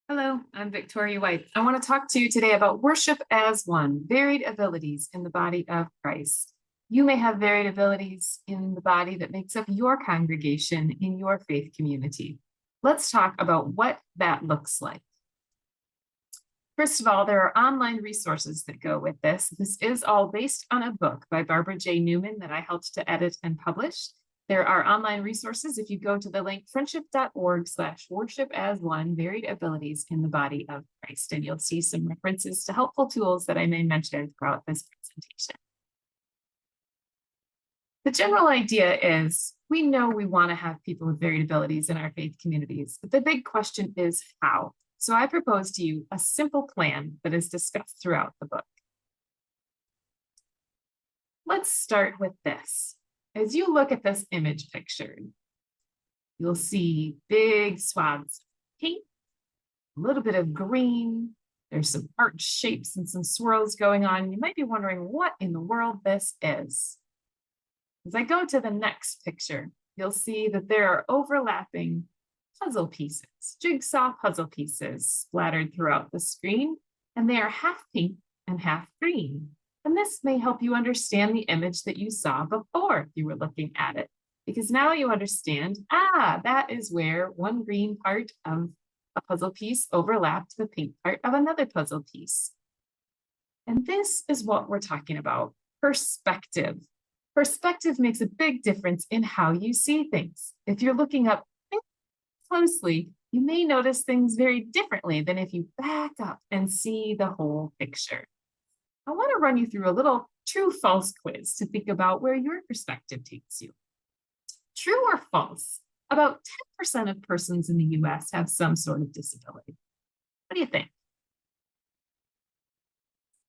Hello, I'm Victoria White. I want to talk to you today about worship as one, varied abilities in the body of Christ. You may have varied abilities in the body that makes up your congregation in your faith community. Let's talk about what that looks like. First of all, there are online resources that go with this. This is all based on a book by Barbara J. Newman that I helped to edit and publish. There are online resources if you go to the link friendship.org/worship as one, varied abilities in the body of Christ, and you'll see some references to helpful tools that I may mention throughout this presentation. The general idea is we know we want to have people with varied abilities in our faith communities, but the big question is how. So I propose to you a simple plan that is discussed throughout the book. Let's start with this. As you look at this image picture, you'll see big swaths of pink, a little bit of green. There's some heart shapes and some swirls going on. You might be wondering what in the world this is. As I go to the next picture, you'll see that there are overlapping puzzle pieces, jigsaw puzzle pieces splattered throughout the screen, and they are half pink and half green. And this may help you understand the image that you saw before you were looking at it, because now you understand, that is where one green part of a puzzle piece overlapped the pink part of another puzzle piece. And this is what we're talking about, perspective. Perspective makes a big difference in how you see things. If you're looking up closely, you may notice things very differently than if you back up and see the whole picture. I want to run you through a little true-false quiz to think about where your perspective takes you. True or false? About 10% of persons in the US have some sort of disability. What do you think?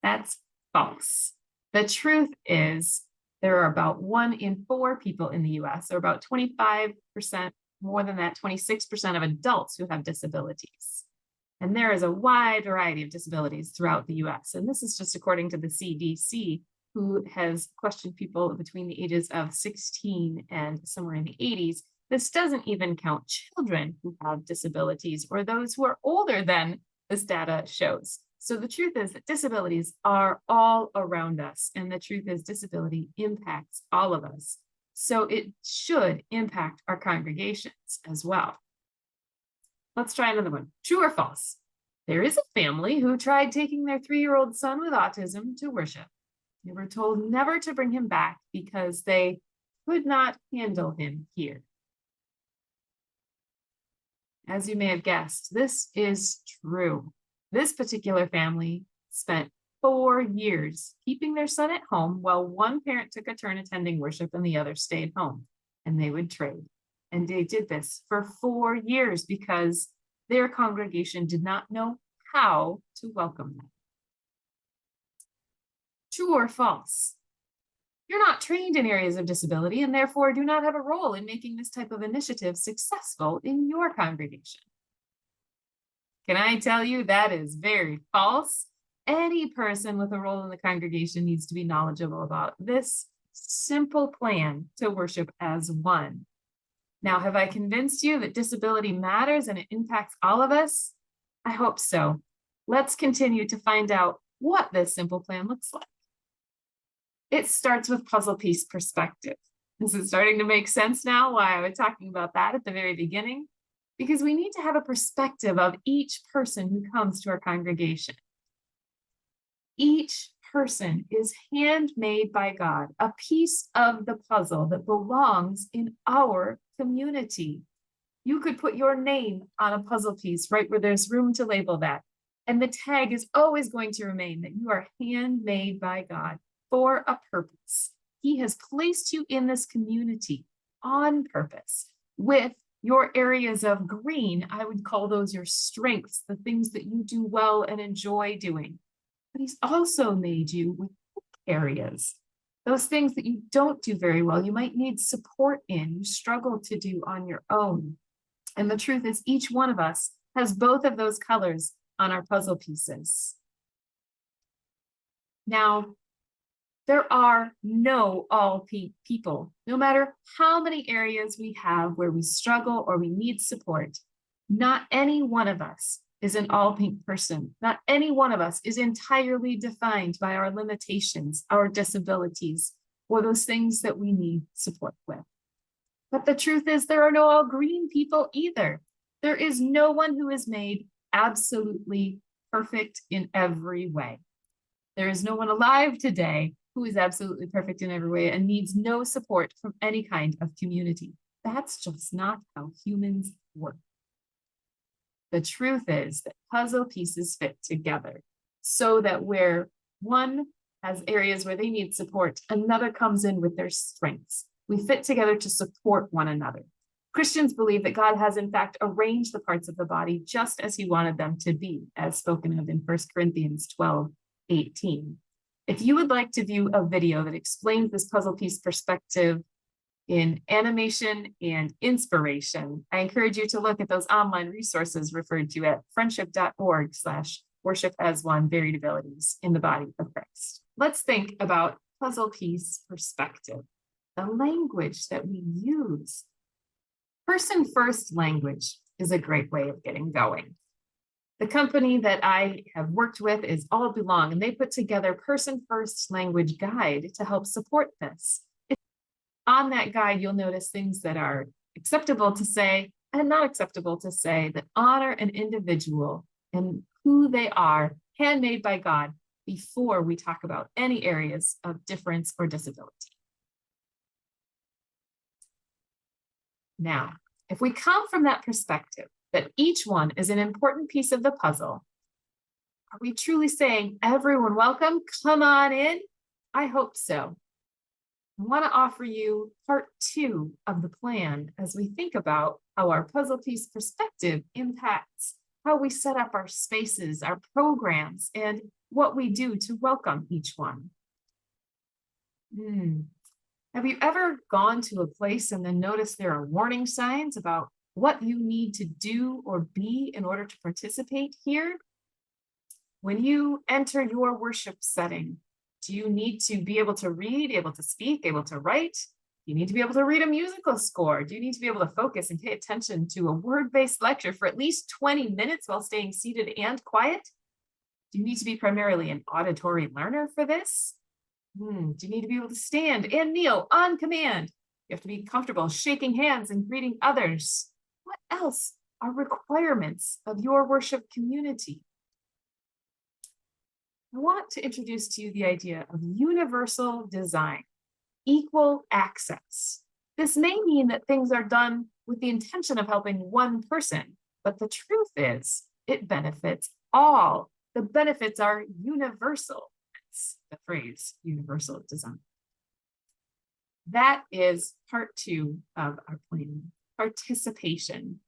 That's false. The truth is there are about 1 in 4 people in the US, or about 25%, more than that, 26% of adults who have disabilities. And there is a wide variety of disabilities throughout the US. And this is just according to the CDC, who has questioned people between the ages of 16 and somewhere in the 80s. This doesn't even count children who have disabilities or those who are older than this data shows. So the truth is that disabilities are all around us. And the truth is disability impacts all of us. So it should impact our congregations as well. Let's try another one. True or false? There is a family who tried taking their 3-year-old son with autism to worship. They were told never to bring him back because they could not handle him here. As you may have guessed, this is true. This particular family spent 4 years keeping their son at home while one parent took a turn attending worship and the other stayed home, and they would trade. And they did this for 4 years because their congregation did not know how to welcome them. True or false? You're not trained in areas of disability and therefore do not have a role in making this type of initiative successful in your congregation. Can I tell you that is very false? Any person with a role in the congregation needs to be knowledgeable about this simple plan to worship as one. Now, have I convinced you that disability matters and it impacts all of us? I hope so. Let's continue to find out what this simple plan looks like. It starts with puzzle piece perspective. This is starting to make sense now why I was talking about that at the very beginning, because we need to have a perspective of each person who comes to our congregation. Each person is handmade by God, a piece of the puzzle that belongs in our community. You could put your name on a puzzle piece right where there's room to label that. And the tag is always going to remain that you are handmade by God for a purpose. He has placed you in this community on purpose with your areas of green. I would call those your strengths, the things that you do well and enjoy doing. But he's also made you with areas, those things that you don't do very well, you might need support in, you struggle to do on your own. And the truth is, each one of us has both of those colors on our puzzle pieces. Now, there are no all people, no matter how many areas we have where we struggle or we need support. Not any one of us is an all pink person. Not any one of us is entirely defined by our limitations, our disabilities, or those things that we need support with. But the truth is, there are no all green people either. There is no one who is made absolutely perfect in every way. There is no one alive today who is absolutely perfect in every way and needs no support from any kind of community. That's just not how humans work. The truth is that puzzle pieces fit together so that where one has areas where they need support, another comes in with their strengths. We fit together to support one another. Christians believe that God has in fact arranged the parts of the body just as he wanted them to be, as spoken of in 1 Corinthians 12:18. If you would like to view a video that explains this puzzle piece perspective in animation and inspiration, I encourage you to look at those online resources referred to at friendship.org/worship as one varied abilities in the body of Christ. Let's think about puzzle piece perspective, the language that we use. Person first language is a great way of getting going. The company that I have worked with is All Belong, and they put together Person First Language Guide to help support this. On that guide, you'll notice things that are acceptable to say and not acceptable to say that honor an individual and who they are, handmade by God, before we talk about any areas of difference or disability. Now, if we come from that perspective, that each one is an important piece of the puzzle, are we truly saying, everyone welcome, come on in? I hope so. I want to offer you part 2 of the plan as we think about how our puzzle piece perspective impacts how we set up our spaces, our programs, and what we do to welcome each one. Have you ever gone to a place and then noticed there are warning signs about what you need to do or be in order to participate here? When you enter your worship setting, do you need to be able to read, able to speak, able to write? Do you need to be able to read a musical score? Do you need to be able to focus and pay attention to a word-based lecture for at least 20 minutes while staying seated and quiet? Do you need to be primarily an auditory learner for this? Do you need to be able to stand and kneel on command? You have to be comfortable shaking hands and greeting others. What else are requirements of your worship community? I want to introduce to you the idea of universal design, equal access. This may mean that things are done with the intention of helping one person, but the truth is it benefits all. The benefits are universal. That's the phrase, universal design. That is part 2 of our plan, participation.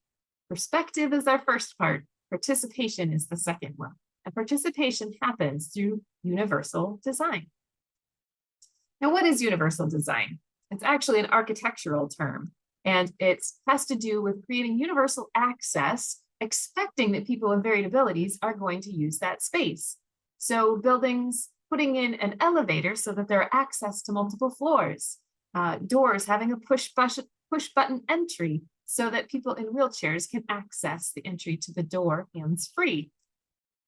Perspective is our first part. Participation is the second one. And participation happens through universal design. Now, what is universal design? It's actually an architectural term, and it has to do with creating universal access, expecting that people with varied abilities are going to use that space. So buildings putting in an elevator so that there are access to multiple floors, doors having a push button entry so that people in wheelchairs can access the entry to the door hands-free.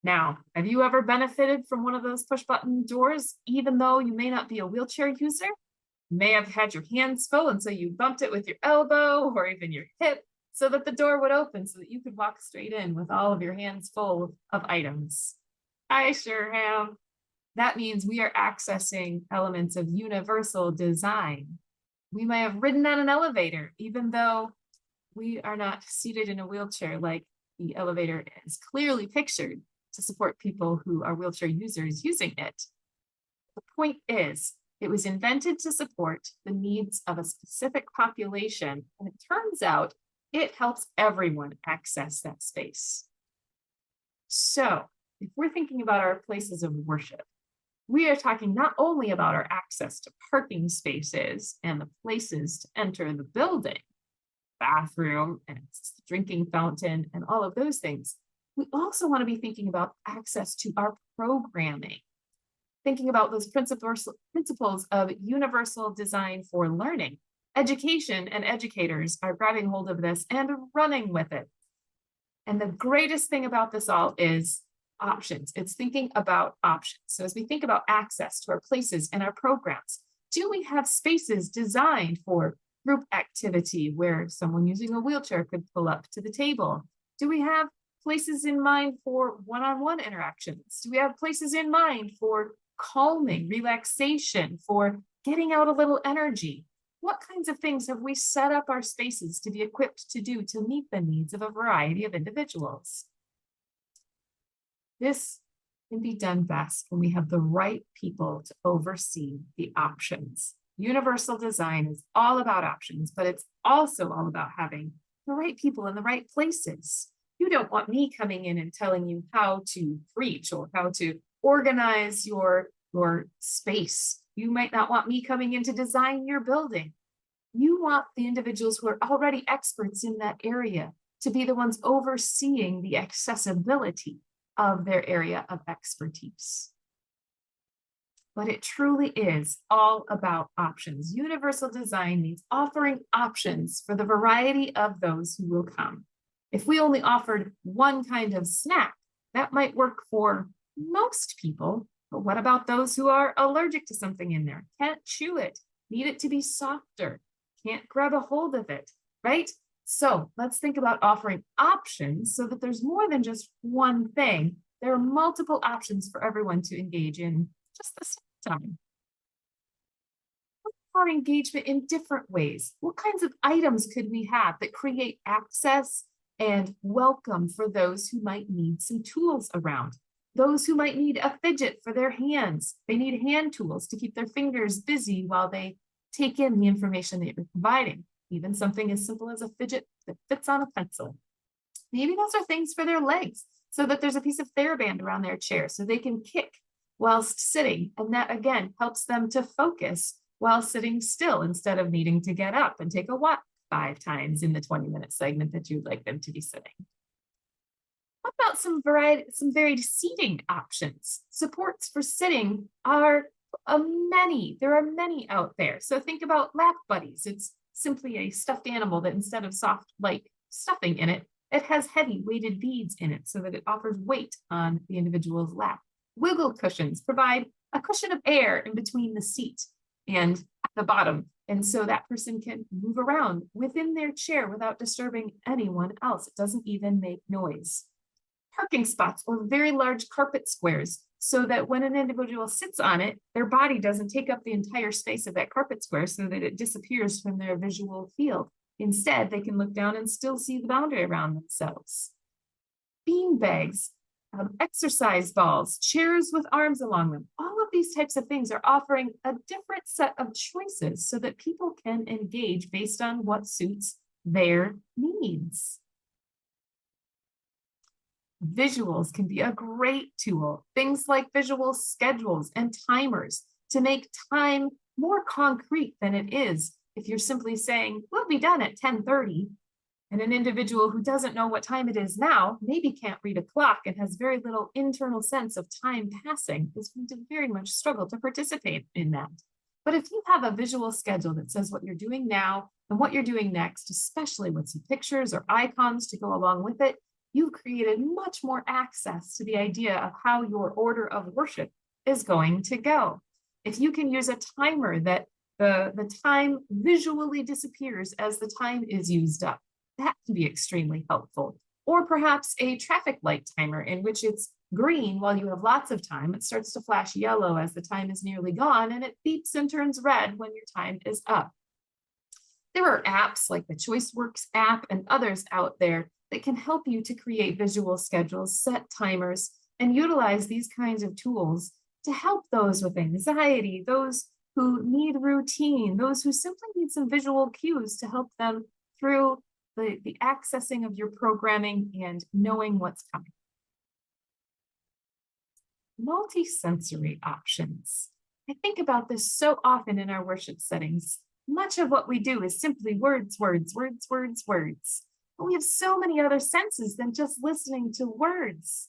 Now, have you ever benefited from one of those push button doors, even though you may not be a wheelchair user? You may have had your hands full, and so you bumped it with your elbow or even your hip so that the door would open so that you could walk straight in with all of your hands full of items. I sure have. That means we are accessing elements of universal design. We may have ridden on an elevator, even though we are not seated in a wheelchair like the elevator is clearly pictured to support people who are wheelchair users using it. The point is, it was invented to support the needs of a specific population, and it turns out it helps everyone access that space. So, if we're thinking about our places of worship, we are talking not only about our access to parking spaces and the places to enter the building, bathroom and drinking fountain and all of those things. We also want to be thinking about access to our programming, thinking about those principles of universal design for learning. Education and educators are grabbing hold of this and running with it. And the greatest thing about this all is options. It's thinking about options. So as we think about access to our places and our programs, do we have spaces designed for group activity where someone using a wheelchair could pull up to the table? Do we have places in mind for one-on-one interactions? Do we have places in mind for calming, relaxation, for getting out a little energy? What kinds of things have we set up our spaces to be equipped to do to meet the needs of a variety of individuals? This can be done best when we have the right people to oversee the options. Universal design is all about options, but it's also all about having the right people in the right places. You don't want me coming in and telling you how to preach or how to organize your space. You might not want me coming in to design your building. You want the individuals who are already experts in that area to be the ones overseeing the accessibility of their area of expertise. But it truly is all about options. Universal design means offering options for the variety of those who will come. If we only offered one kind of snack, that might work for most people, but what about those who are allergic to something in there? Can't chew it, need it to be softer, can't grab a hold of it, right? So let's think about offering options so that there's more than just one thing. There are multiple options for everyone to engage in just the same time. Our engagement in different ways. What kinds of items could we have that create access and welcome for those who might need some tools around? Those who might need a fidget for their hands. They need hand tools to keep their fingers busy while they take in the information that you're providing. Even something as simple as a fidget that fits on a pencil. Maybe those are things for their legs, so that there's a piece of TheraBand around their chair so they can kick whilst sitting. And that again helps them to focus while sitting still instead of needing to get up and take a walk 5 times in the 20-minute segment that you'd like them to be sitting. What about some varied seating options? Supports for sitting are many. There are many out there. So think about Lap Buddies. It's simply a stuffed animal that instead of soft, light stuffing in it, it has heavy weighted beads in it so that it offers weight on the individual's lap. Wiggle cushions provide a cushion of air in between the seat and at the bottom. And so that person can move around within their chair without disturbing anyone else. It doesn't even make noise. Parking spots or very large carpet squares so that when an individual sits on it, their body doesn't take up the entire space of that carpet square so that it disappears from their visual field. Instead, they can look down and still see the boundary around themselves. Bean bags, exercise balls, chairs with arms along them. All of these types of things are offering a different set of choices so that people can engage based on what suits their needs. Visuals can be a great tool. Things like visual schedules and timers to make time more concrete than it is if you're simply saying, we'll be done at 10:30, and an individual who doesn't know what time it is now, maybe can't read a clock and has very little internal sense of time passing, is going to very much struggle to participate in that. But if you have a visual schedule that says what you're doing now and what you're doing next, especially with some pictures or icons to go along with it, you've created much more access to the idea of how your order of worship is going to go. If you can use a timer that the time visually disappears as the time is used up, that can be extremely helpful. Or perhaps a traffic light timer in which it's green while you have lots of time. It starts to flash yellow as the time is nearly gone, and it beeps and turns red when your time is up. There are apps like the ChoiceWorks app and others out there that can help you to create visual schedules, set timers, and utilize these kinds of tools to help those with anxiety, those who need routine, those who simply need some visual cues to help them through the accessing of your programming and knowing what's coming. Multi-sensory options. I think about this so often in our worship settings. Much of what we do is simply words, words, words, words, words. But we have so many other senses than just listening to words.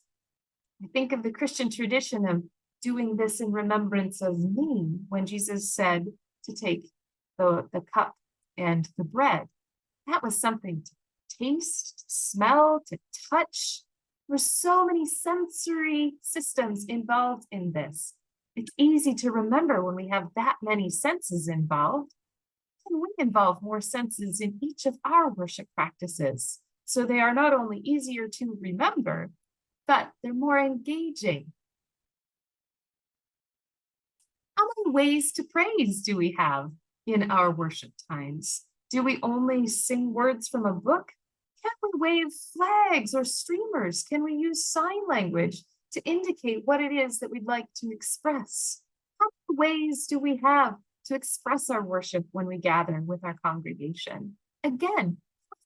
I think of the Christian tradition of doing this in remembrance of me when Jesus said to take the cup and the bread. That was something to taste, smell, to touch. There's so many sensory systems involved in this. It's easy to remember when we have that many senses involved. And we involve more senses in each of our worship practices. So they are not only easier to remember, but they're more engaging. How many ways to praise do we have in our worship times? Do we only sing words from a book? Can we wave flags or streamers? Can we use sign language to indicate what it is that we'd like to express? How many ways do we have to express our worship when we gather with our congregation? Again,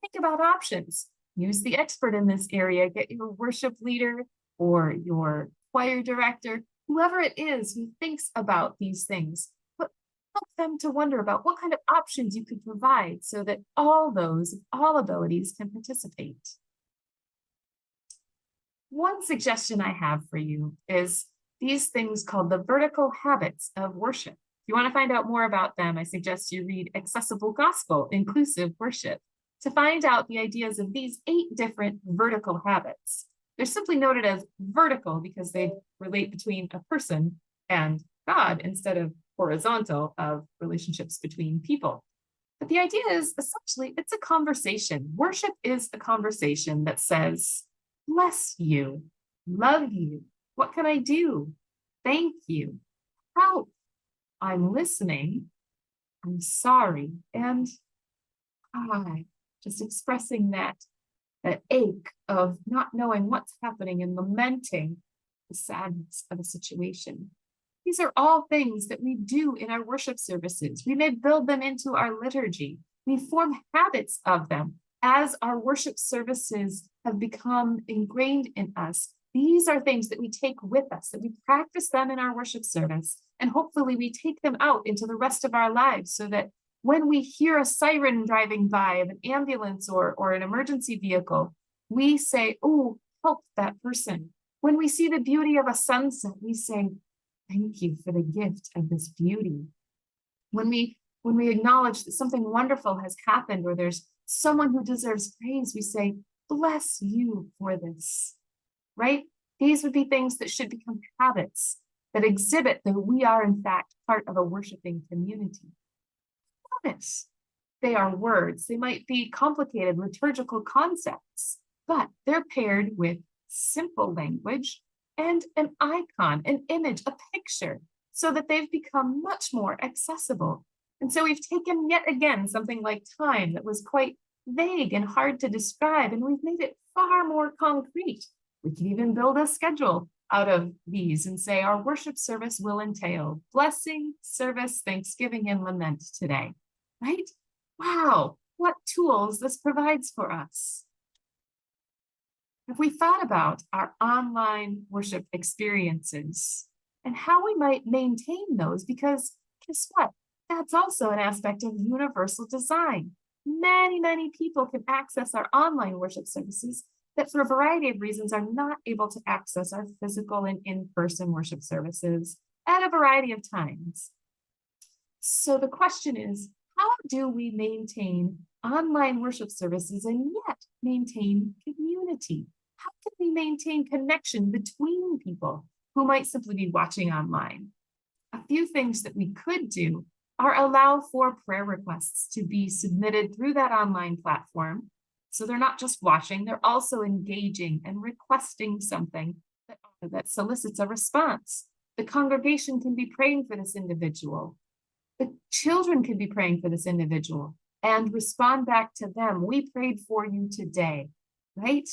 think about options. Use the expert in this area. Get your worship leader or your choir director, whoever it is who thinks about these things, but help them to wonder about what kind of options you could provide so that all abilities can participate. One suggestion I have for you is these things called the vertical habits of worship. If you want to find out more about them, I suggest you read Accessible Gospel, Inclusive Worship to find out the ideas of these 8 different vertical habits. They're simply noted as vertical because they relate between a person and God instead of horizontal of relationships between people. But the idea is essentially it's a conversation. Worship is a conversation that says, bless you, love you, what can I do? Thank you, help, I'm listening, I'm sorry, and I, just expressing that ache of not knowing what's happening and lamenting the sadness of a situation. These are all things that we do in our worship services. We may build them into our liturgy. We form habits of them as our worship services have become ingrained in us. These are things that we take with us, that we practice them in our worship service, and hopefully we take them out into the rest of our lives so that when we hear a siren driving by of an ambulance or an emergency vehicle, we say, oh, help that person. When we see the beauty of a sunset, we say, thank you for the gift of this beauty. When we acknowledge that something wonderful has happened or there's someone who deserves praise, we say, bless you for this, right? These would be things that should become habits that exhibit that we are in fact part of a worshiping community. Notice, they are words. They might be complicated liturgical concepts, but they're paired with simple language and an icon, an image, a picture, so that they've become much more accessible. And so we've taken yet again something like time that was quite vague and hard to describe, and we've made it far more concrete. We can even build a schedule out of these and say our worship service will entail blessing, service, thanksgiving, and lament today, right? Wow, what tools this provides for us. If we thought about our online worship experiences and how we might maintain those, because guess what? That's also an aspect of universal design. Many people can access our online worship services that for a variety of reasons are not able to access our physical and in-person worship services at a variety of times. So the question is, how do we maintain online worship services and yet maintain community? How can we maintain connection between people who might simply be watching online? A few things that we could do are allow for prayer requests to be submitted through that online platform. So they're not just watching, they're also engaging and requesting something that solicits a response. The congregation can be praying for this individual. The children can be praying for this individual and respond back to them. We prayed for you today, right?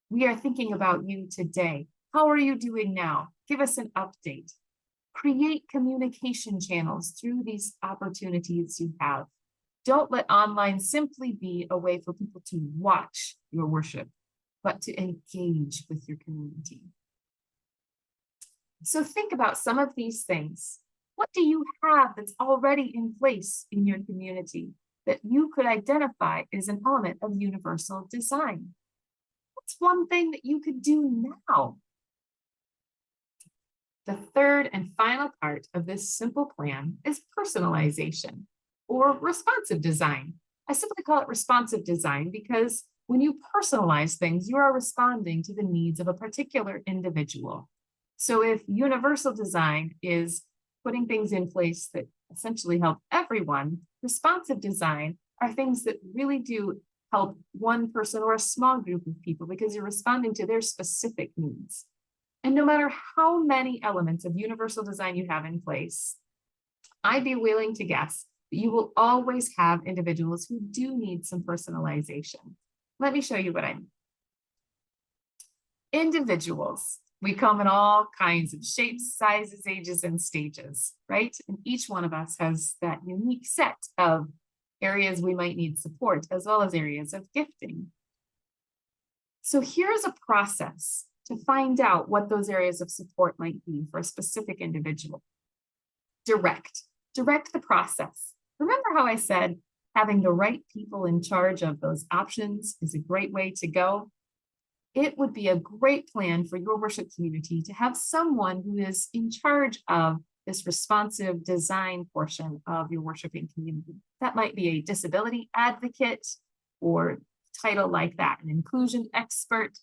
We are thinking about you today. How are you doing now? Give us an update. Create communication channels through these opportunities you have. Don't let online simply be a way for people to watch your worship, but to engage with your community. So think about some of these things. What do you have that's already in place in your community that you could identify as an element of universal design? What's one thing that you could do now? The third and final part of this simple plan is personalization or responsive design. I simply call it responsive design because When you personalize things, you are responding to the needs of a particular individual. So if universal design is putting things in place that essentially help everyone, responsive design are things that really do help one person or a small group of people because you're responding to their specific needs. And no matter how many elements of universal design you have in place, I'd be willing to guess that you will always have individuals who do need some personalization. Let me show you what I mean. Individuals, we come in all kinds of shapes, sizes, ages, and stages, right? And each one of us has that unique set of areas we might need support, as well as areas of gifting. So here's a process to find out what those areas of support might be for a specific individual. Direct the process. Remember how I said having the right people in charge of those options is a great way to go? It would be a great plan for your worship community to have someone who is in charge of this responsive design portion of your worshiping community. That might be a disability advocate or title like that, an inclusion expert.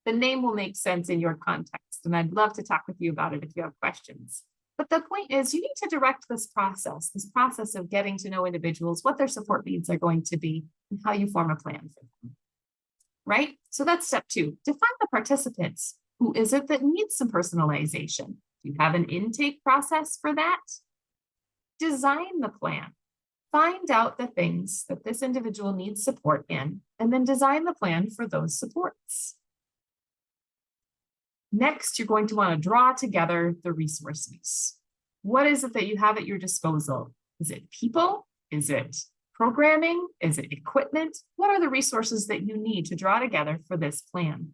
The name will make sense in your context, and I'd love to talk with you about it if you have questions. But the point is, you need to direct this process of getting to know individuals, what their support needs are going to be, and how you form a plan for them. Right? So that's step 2. Define the participants. Who is it that needs some personalization? Do you have an intake process for that? Design the plan. Find out the things that this individual needs support in, and then design the plan for those supports. Next, you're going to want to draw together the resources. What is it that you have at your disposal? Is it people? Is it programming? Is it equipment? What are the resources that you need to draw together for this plan?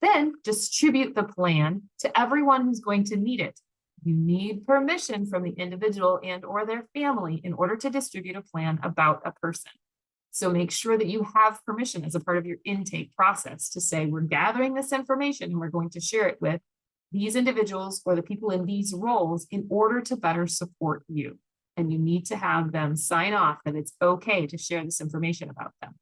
Then distribute the plan to everyone who's going to need it. You need permission from the individual and or their family in order to distribute a plan about a person. So make sure that you have permission as a part of your intake process to say, we're gathering this information and we're going to share it with these individuals or the people in these roles in order to better support you. And you need to have them sign off that it's okay to share this information about them.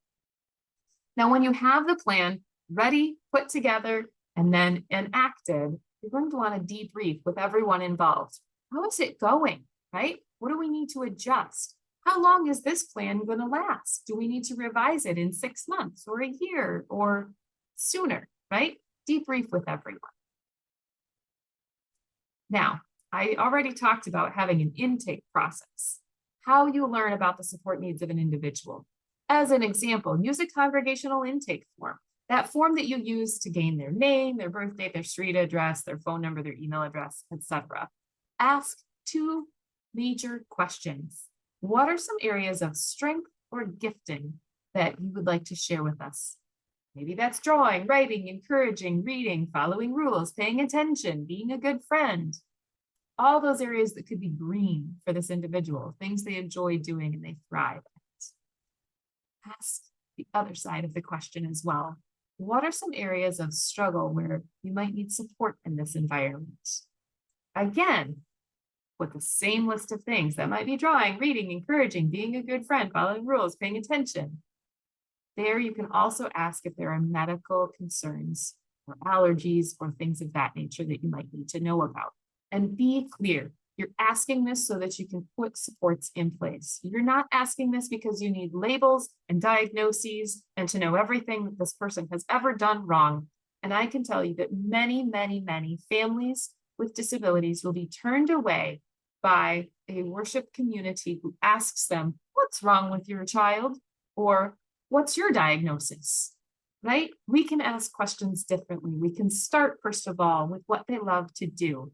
Now, when you have the plan ready, put together, and then enacted, you're going to want to debrief with everyone involved. How is it going, right? What do we need to adjust? How long is this plan going to last? Do we need to revise it in 6 months or a year or sooner, right? Debrief with everyone. Now, I already talked about having an intake process, how you learn about the support needs of an individual. As an example, use a congregational intake form, that form that you use to gain their name, their birthday, their street address, their phone number, their email address, etc. Ask 2 major questions. What are some areas of strength or gifting that you would like to share with us? Maybe that's drawing, writing, encouraging, reading, following rules, paying attention, being a good friend. All those areas that could be green for this individual, things they enjoy doing and they thrive at. Ask the other side of the question as well. What are some areas of struggle where you might need support in this environment? Again, with the same list of things that might be drawing, reading, encouraging, being a good friend, following rules, paying attention. There you can also ask if there are medical concerns or allergies or things of that nature that you might need to know about. And be clear, you're asking this so that you can put supports in place. You're not asking this because you need labels and diagnoses and to know everything that this person has ever done wrong. And I can tell you that many, many, many families with disabilities will be turned away by a worship community who asks them, what's wrong with your child? Or what's your diagnosis? Right? We can ask questions differently. We can start, first of all, with what they love to do,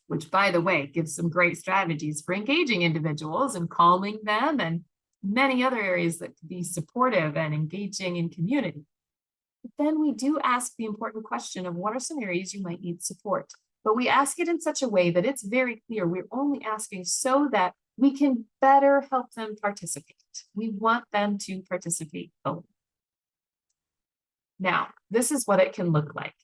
which, by the way, gives some great strategies for engaging individuals and calming them and many other areas that could be supportive and engaging in community. But then we do ask the important question of what are some areas you might need support? But we ask it in such a way that it's very clear. We're only asking so that we can better help them participate. We want them to participate fully. Now, this is what it can look like.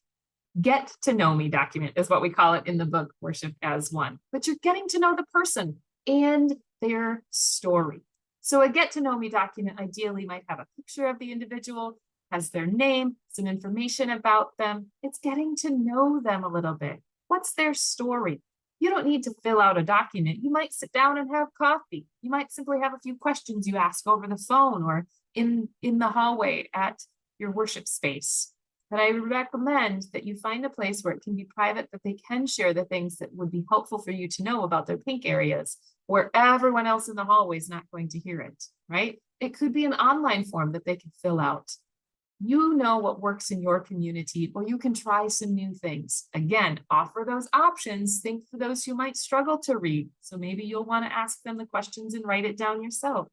Get to know me document is what we call it in the book, Worship as One. But you're getting to know the person and their story. So a get to know me document ideally might have a picture of the individual, has their name, some information about them. It's getting to know them a little bit. What's their story? You don't need to fill out a document. You might sit down and have coffee. You might simply have a few questions you ask over the phone or in the hallway at your worship space. But I recommend that you find a place where it can be private, that they can share the things that would be helpful for you to know about their pink areas, where everyone else in the hallway is not going to hear it, right? It could be an online form that they can fill out. You know what works in your community, or you can try some new things. Again, offer those options. Think for those who might struggle to read. So maybe you'll want to ask them the questions and write it down yourself.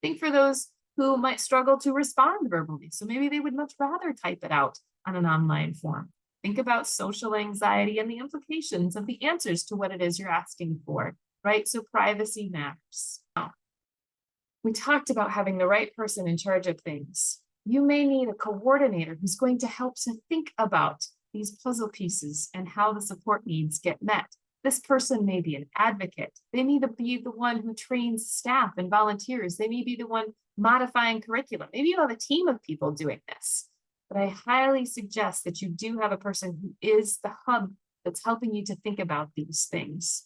Think for those who might struggle to respond verbally. So maybe they would much rather type it out on an online form. Think about social anxiety and the implications of the answers to what it is you're asking for, right? So privacy matters. Now, we talked about having the right person in charge of things. You may need a coordinator who's going to help to think about these puzzle pieces and how the support needs get met. This person may be an advocate. They may be the one who trains staff and volunteers. They may be the one modifying curriculum. Maybe you have a team of people doing this. But I highly suggest that you do have a person who is the hub that's helping you to think about these things.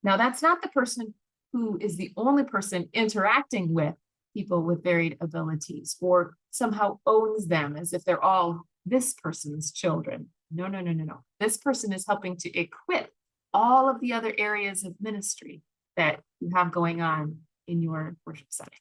Now, that's not the person who is the only person interacting with people with varied abilities or somehow owns them as if they're all this person's children. No, no, no, no, no. This person is helping to equip all of the other areas of ministry that you have going on in your worship setting.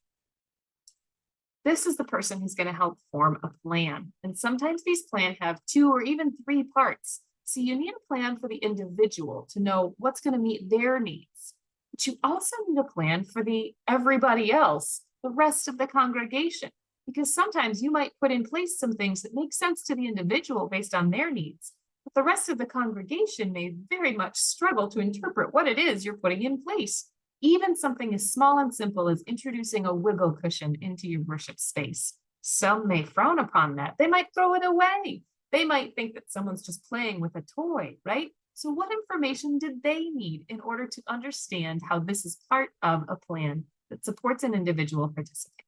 This is the person who's going to help form a plan. And sometimes these plans have 2 or even 3 parts. So you need a plan for the individual to know what's going to meet their needs. But you also need a plan for everybody else, the rest of the congregation, because sometimes you might put in place some things that make sense to the individual based on their needs, but the rest of the congregation may very much struggle to interpret what it is you're putting in place. Even something as small and simple as introducing a wiggle cushion into your worship space. Some may frown upon that. They might throw it away. They might think that someone's just playing with a toy, right? So what information did they need in order to understand how this is part of a plan that supports an individual participating?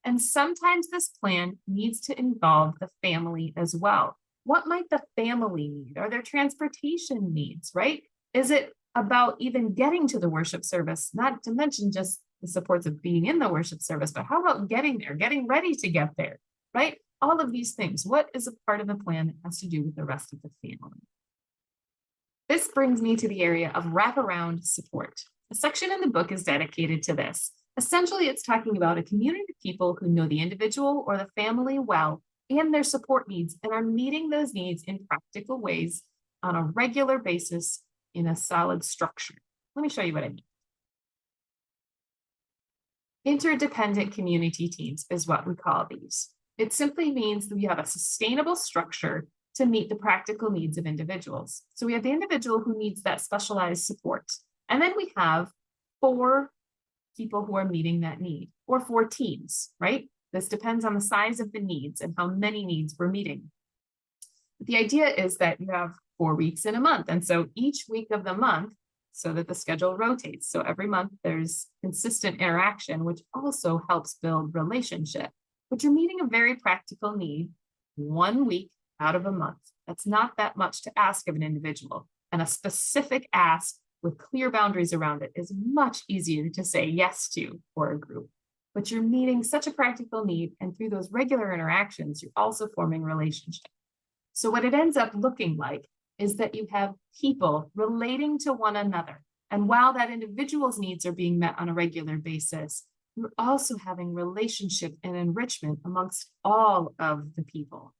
And sometimes this plan needs to involve the family as well. What might the family need? Are there transportation needs, right? Is it about even getting to the worship service, not to mention just the supports of being in the worship service, but how about getting there, getting ready to get there, right? All of these things. What is a part of the plan that has to do with the rest of the family? This brings me to the area of wraparound support. A section in the book is dedicated to this. Essentially, it's talking about a community of people who know the individual or the family well and their support needs and are meeting those needs in practical ways on a regular basis in a solid structure. Let me show you what I mean. Interdependent community teams is what we call these. It simply means that we have a sustainable structure to meet the practical needs of individuals. So we have the individual who needs that specialized support. And then we have 4 people who are meeting that need, or 4 teams, right? This depends on the size of the needs and how many needs we're meeting. But the idea is that you have 4 weeks in a month. And so each week of the month, so that the schedule rotates. So every month there's consistent interaction, which also helps build relationship. But you're meeting a very practical need 1 week out of a month. That's not that much to ask of an individual. And a specific ask with clear boundaries around it is much easier to say yes to for a group. But you're meeting such a practical need, and through those regular interactions, you're also forming relationship. So what it ends up looking like is that you have people relating to one another. And while that individual's needs are being met on a regular basis, you're also having relationship and enrichment amongst all of the people.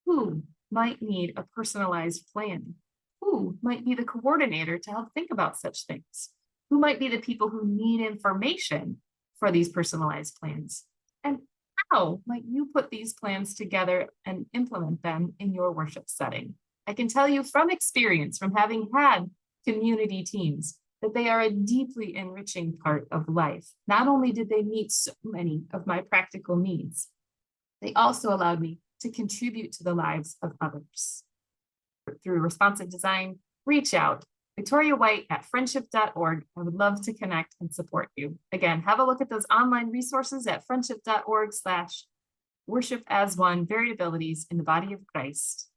Who might need a personalized plan? Who might be the coordinator to help think about such things? Who might be the people who need information for these personalized plans? And how might you put these plans together and implement them in your worship setting? I can tell you from experience, from having had community teams, that they are a deeply enriching part of life. Not only did they meet so many of my practical needs, they also allowed me to contribute to the lives of others. Through responsive design, reach out. Victoria White at friendship.org. I would love to connect and support you. Again, have a look at those online resources at friendship.org/ worship as one, variabilities in the body of Christ.